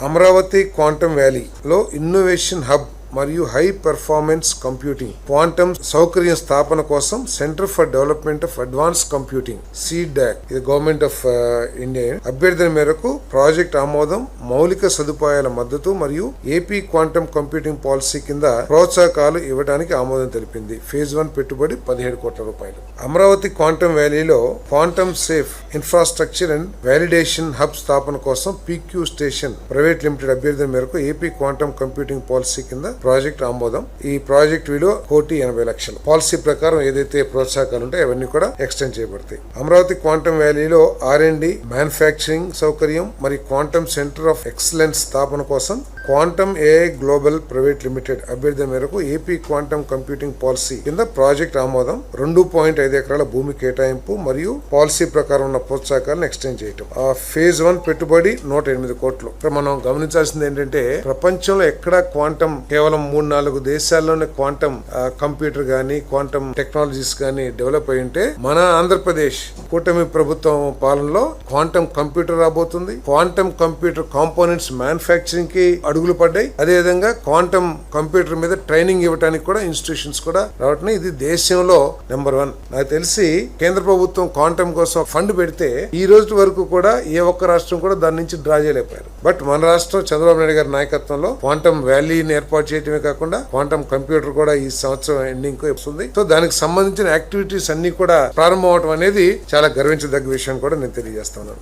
Amaravati quantum వ్యాలీలో innovation hub మరియు high performance computing quantum సౌకర్యం స్థాపన కోసం centre for development of advance computing CDAC ఇది గవర్నమెంట్ ఆఫ్ ఇండియా అభ్యర్థన మేరకు ప్రాజెక్ట్ ఆమోదం, మౌలిక సదుపాయాల మద్దతు మరియు ఏపీ క్వాంటమ్ కంప్యూటింగ్ పాలసీ కింద ప్రోత్సాహకాలు ఇవ్వడానికి ఆమోదం తెలిపింది. ఫేజ్ 1 పెట్టుబడి 17 కోట్ల రూపాయలు. అమరావతి క్వాంటమ్ వ్యాలీలో quantum safe infrastructure and validation hub స్థాపన కోసం PQ స్టేషన్ ప్రైవేట్ లిమిటెడ్ అభ్యర్థన మేరకు ఏపీ క్వాంటమ్ కంప్యూటింగ్ పాలసీ కింద ప్రాజెక్ట్ ఆమోదం. ఈ ప్రాజెక్ట్ విలువ 1,80,00,000. పాలసీ ప్రకారం ఏదైతే ప్రోత్సాహకాలు ఉంటాయో అవన్నీ కూడా ఎక్స్టెండ్ చేయబడతాయి. అమరావతి క్వాంటమ్ వ్యాలీలో R&D, మ్యానుఫ్యాక్చరింగ్ సౌకర్యం మరియు క్వాంటమ్ సెంటర్ ఆఫ్ ఎక్సలెన్స్ స్థాపన కోసం quantum AI global private limited అభ్యర్థన మేరకు ఏపీ క్వాంటమ్ కంప్యూటింగ్ పాలసీ కింద ప్రాజెక్ట్ ఆమోదం, 2.5 ఎకరాల భూమి కేటాయింపు మరియు పాలసీ ప్రకారం ఉన్న ప్రోత్సాహకాలను ఎక్స్టెండ్ చేయటం. ఫేజ్ 1 పెట్టుబడి 108 కోట్లు. ఇక్కడ మనం గమనించాల్సింది ఏంటంటే ప్రపంచంలో ఎక్కడ క్వాంటమ్ కేవలం 3-4 దేశాల్లోనే క్వాంటమ్ కంప్యూటర్ గానీ క్వాంటమ్ టెక్నాలజీస్ గానీ డెవలప్ అయి ఉంటే మన ఆంధ్రప్రదేశ్ కూటమి ప్రభుత్వం పాలనలో క్వాంటమ్ కంప్యూటర్ రాబోతుంది. క్వాంటమ్ కంప్యూటర్ కాంపోనెంట్స్ మ్యానుఫ్యాక్చరింగ్ కి అడుగులు పడ్డాయి. అదేవిధంగా క్వాంటమ్ కంప్యూటర్ మీద ట్రైనింగ్ ఇవ్వడానికి కూడా ఇన్స్టిట్యూషన్స్ కూడా రావటం. ఇది దేశంలో నెంబర్ 1. నాకు తెలిసి కేంద్ర ప్రభుత్వం క్వాంటమ్ కోసం ఫండ్ పెడితే ఈ రోజు వరకు కూడా ఏ ఒక్క రాష్ట్రం కూడా దాని నుంచి డ్రా చేయలేకపోయారు. బట్ మన రాష్ట్రం చంద్రబాబు నాయుడు గారి నాయకత్వంలో క్వాంటమ్ వ్యాలీని ఏర్పాటు చేయడమే కాకుండా క్వాంటమ్ కంప్యూటర్ కూడా ఈ సంవత్సరం ఎండింగ్ కు వస్తుంది. సో దానికి సంబంధించిన యాక్టివిటీస్ అన్ని కూడా ప్రారంభం అవడం అనేది చాలా గర్వించదగ్గ విషయం కూడా నేను తెలియజేస్తున్నాను.